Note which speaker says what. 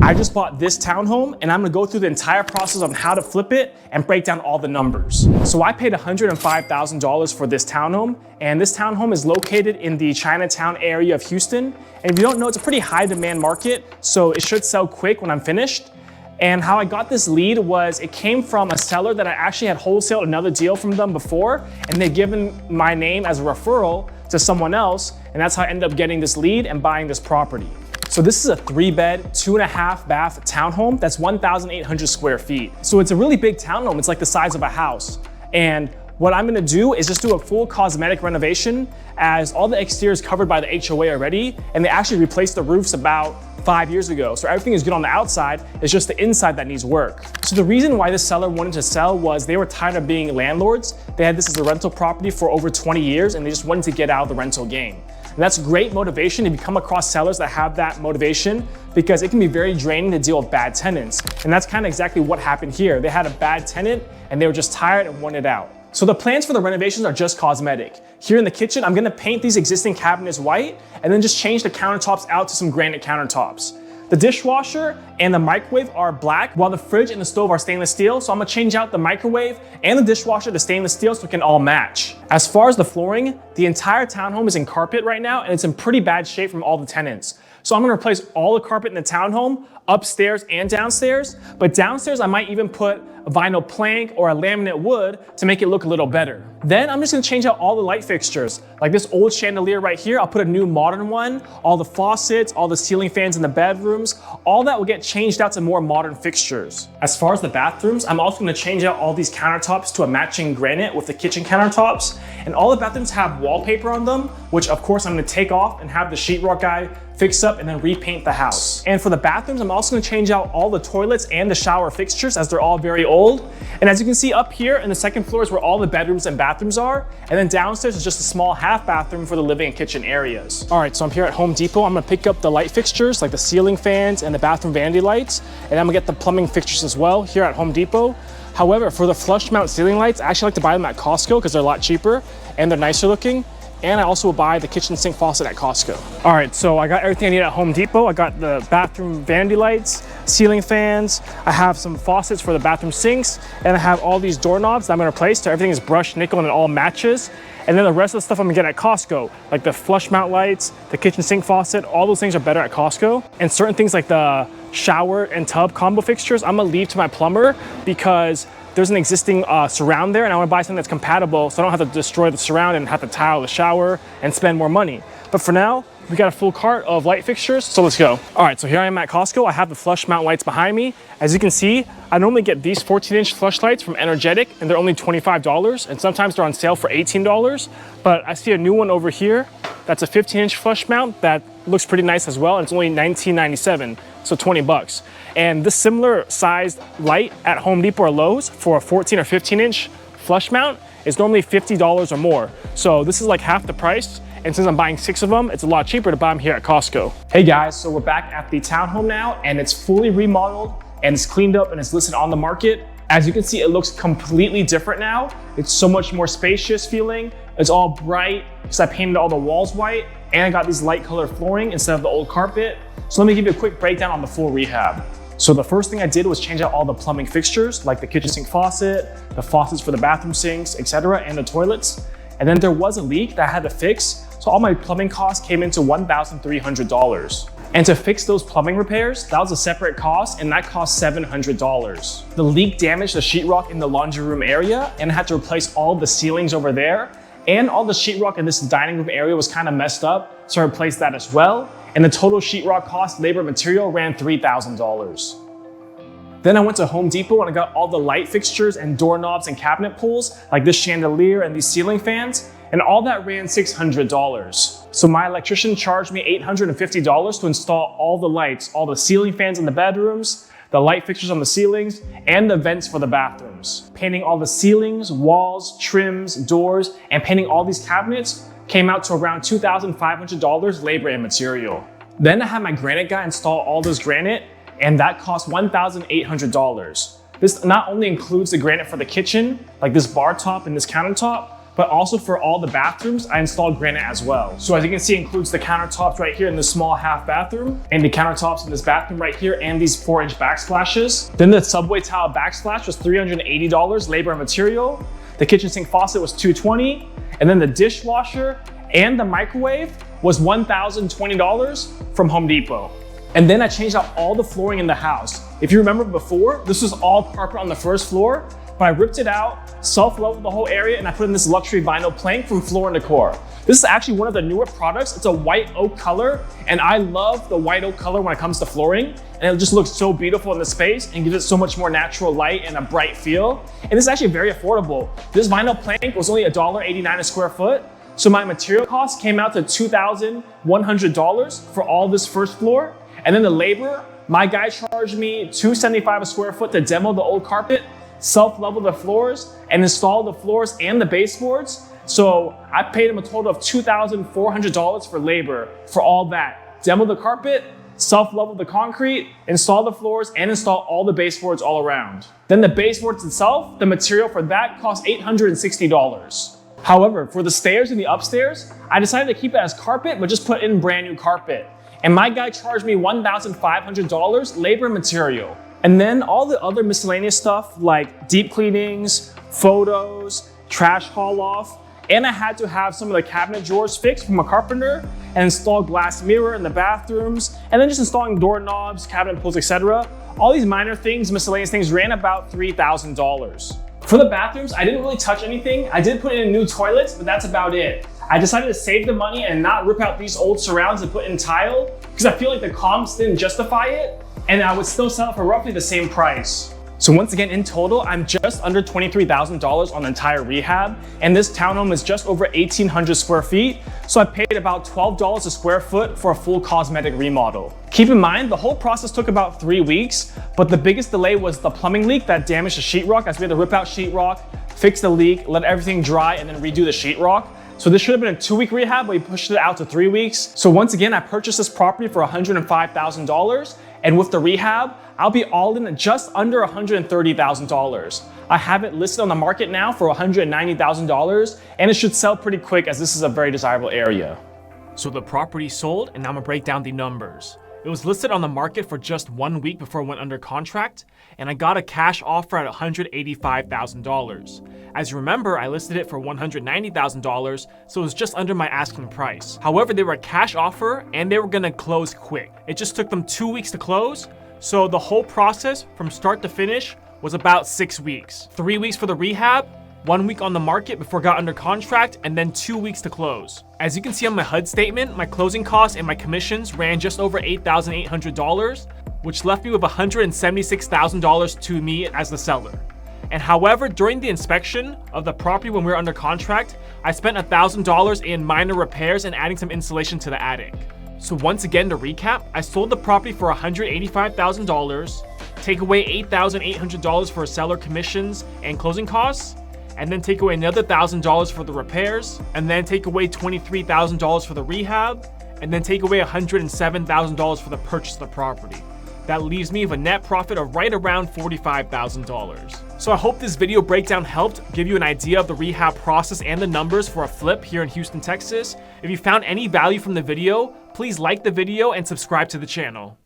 Speaker 1: I just bought this townhome and I'm gonna go through the entire process on how to flip it and break down all the numbers. So I paid $105,000 for this townhome, and this townhome is located in the Chinatown area of Houston. And if you don't know, it's a pretty high demand market, so it should sell quick when I'm finished. And how I got this lead was it came from a seller that I actually had wholesaled another deal from them before, and they'd given my name as a referral to someone else, and that's how I ended up getting this lead and buying this property. So this is a 3-bed, 2.5 bath townhome that's 1,800 square feet. So it's a really big townhome. It's like the size of a house. And what I'm gonna do is just do a full cosmetic renovation, as all the exterior is covered by the HOA already, and they actually replaced the roofs about 5 years ago. So everything is good on the outside, it's just the inside that needs work. So the reason why this seller wanted to sell was they were tired of being landlords. They had this as a rental property for over 20 years and they just wanted to get out of the rental game. And that's great motivation if you come across sellers that have that motivation, because it can be very draining to deal with bad tenants. And that's kind of exactly what happened here. They had a bad tenant and they were just tired and wanted out. So the plans for the renovations are just cosmetic. Here in the kitchen, I'm gonna paint these existing cabinets white and then just change the countertops out to some granite countertops. The dishwasher and the microwave are black, while the fridge and the stove are stainless steel. So I'm gonna change out the microwave and the dishwasher to stainless steel so it can all match. As far as the flooring, the entire townhome is in carpet right now and it's in pretty bad shape from all the tenants. So I'm gonna replace all the carpet in the townhome, upstairs and downstairs. But downstairs, I might even put a vinyl plank or a laminate wood to make it look a little better. Then I'm just gonna change out all the light fixtures. Like this old chandelier right here, I'll put a new modern one. All the faucets, all the ceiling fans in the bedrooms, all that will get changed out to more modern fixtures. As far as the bathrooms, I'm also gonna change out all these countertops to a matching granite with the kitchen countertops. And all the bathrooms have wallpaper on them, which of course I'm gonna take off and have the sheetrock guy fix up and then repaint the house. And for the bathrooms, I'm also gonna change out all the toilets and the shower fixtures, as they're all very old. And as you can see up here in the second floor is where all the bedrooms and bathrooms are. And then downstairs is just a small half bathroom for the living and kitchen areas. All right, so I'm here at Home Depot. I'm gonna pick up the light fixtures, like the ceiling fans and the bathroom vanity lights. And I'm gonna get the plumbing fixtures as well here at Home Depot. However, for the flush mount ceiling lights, I actually like to buy them at Costco because they're a lot cheaper and they're nicer looking. And I also will buy the kitchen sink faucet at Costco. All right, so I got everything I need at Home Depot. I got the bathroom vanity lights, ceiling fans. I have some faucets for the bathroom sinks, and I have all these doorknobs that I'm gonna replace so everything is brushed nickel and it all matches. And then the rest of the stuff I'm gonna get at Costco, like the flush mount lights, the kitchen sink faucet, all those things are better at Costco. And certain things like the shower and tub combo fixtures, I'm gonna leave to my plumber because there's an existing surround there and I wanna buy something that's compatible so I don't have to destroy the surround and have to tile the shower and spend more money. But for now, we got a full cart of light fixtures, so let's go. All right, so here I am at Costco. I have the flush mount lights behind me. As you can see, I normally get these 14-inch flush lights from Energetic and they're only $25, and sometimes they're on sale for $18. But I see a new one over here that's a 15-inch flush mount that looks pretty nice as well, and it's only $19.97, so 20 bucks. And this similar sized light at Home Depot or Lowe's for a 14 or 15-inch flush mount is normally $50 or more. So this is like half the price. And since I'm buying 6 of them, it's a lot cheaper to buy them here at Costco. Hey guys, so we're back at the townhome now, and it's fully remodeled and it's cleaned up and it's listed on the market. As you can see, it looks completely different now. It's so much more spacious feeling. It's all bright because I painted all the walls white, and I got these light colored flooring instead of the old carpet. So let me give you a quick breakdown on the full rehab. So the first thing I did was change out all the plumbing fixtures, like the kitchen sink faucet, the faucets for the bathroom sinks, etc., and the toilets. And then there was a leak that I had to fix, so all my plumbing costs came into $1,300. And to fix those plumbing repairs, that was a separate cost, and that cost $700. The leak damaged the sheetrock in the laundry room area, and I had to replace all the ceilings over there. And all the sheetrock in this dining room area was kind of messed up, so I replaced that as well. And the total sheetrock cost, labor, material ran $3,000. Then I went to Home Depot and I got all the light fixtures and doorknobs and cabinet pulls, like this chandelier and these ceiling fans, and all that ran $600. So my electrician charged me $850 to install all the lights, all the ceiling fans in the bedrooms, the light fixtures on the ceilings, and the vents for the bathrooms. Painting all the ceilings, walls, trims, doors, and painting all these cabinets came out to around $2,500 labor and material. Then I had my granite guy install all this granite, and that cost $1,800. This not only includes the granite for the kitchen, like this bar top and this countertop, but also for all the bathrooms, I installed granite as well. So as you can see, it includes the countertops right here in this small half bathroom, and the countertops in this bathroom right here, and these 4-inch backsplashes. Then the subway tile backsplash was $380, labor and material. The kitchen sink faucet was $220, and then the dishwasher and the microwave was $1,020 from Home Depot. And then I changed out all the flooring in the house. If you remember before, this was all carpet on the first floor, but I ripped it out, self-leveled the whole area, and I put in this luxury vinyl plank from Floor & Decor. This is actually one of the newer products. It's a white oak color, and I love the white oak color when it comes to flooring, and it just looks so beautiful in the space and gives it so much more natural light and a bright feel. And it's actually very affordable. This vinyl plank was only $1.89 a square foot, so my material cost came out to $2,100 for all this first floor. And then the labor, my guy charged me $275 a square foot to demo the old carpet, self-level the floors, and install the floors and the baseboards. So I paid him a total of $2,400 for labor for all that. Demo the carpet, self-level the concrete, install the floors, and install all the baseboards all around. Then the baseboards itself, the material for that cost $860. However, for the stairs and the upstairs, I decided to keep it as carpet, but just put in brand new carpet. And my guy charged me $1,500 labor and material. And then all the other miscellaneous stuff like deep cleanings, photos, trash haul off, and I had to have some of the cabinet drawers fixed from a carpenter and install glass mirror in the bathrooms, and then just installing doorknobs, cabinet pulls, etc. All these minor things, miscellaneous things, ran about $3,000. For the bathrooms, I didn't really touch anything. I did put in new toilets, but that's about it. I decided to save the money and not rip out these old surrounds and put in tile because I feel like the comps didn't justify it, and I would still sell it for roughly the same price. So once again, in total, I'm just under $23,000 on the entire rehab, and this townhome is just over 1,800 square feet, so I paid about $12 a square foot for a full cosmetic remodel. Keep in mind, the whole process took about 3 weeks, but the biggest delay was the plumbing leak that damaged the sheetrock, as we had to rip out sheetrock, fix the leak, let everything dry, and then redo the sheetrock. So this should have been a 2-week rehab, but we pushed it out to 3 weeks. So once again, I purchased this property for $105,000, and with the rehab, I'll be all in at just under $130,000. I have it listed on the market now for $190,000, and it should sell pretty quick as this is a very desirable area. So the property sold, and now I'm gonna break down the numbers. It was listed on the market for just 1 week before it went under contract, and I got a cash offer at $185,000. As you remember, I listed it for $190,000, so it was just under my asking price. However, they were a cash offer, and they were gonna close quick. It just took them 2 weeks to close, so the whole process from start to finish was about 6 weeks. 3 weeks for the rehab, 1 week on the market before it got under contract, and then 2 weeks to close. As you can see on my HUD statement, my closing costs and my commissions ran just over $8,800, which left me with $176,000 to me as the seller. And however, during the inspection of the property when we were under contract, I spent $1,000 in minor repairs and adding some insulation to the attic. So once again, to recap, I sold the property for $185,000, take away $8,800 for seller commissions and closing costs, and then take away another $1,000 for the repairs, and then take away $23,000 for the rehab, and then take away $107,000 for the purchase of the property. That leaves me with a net profit of right around $45,000. So I hope this video breakdown helped give you an idea of the rehab process and the numbers for a flip here in Houston, Texas. If you found any value from the video, please like the video and subscribe to the channel.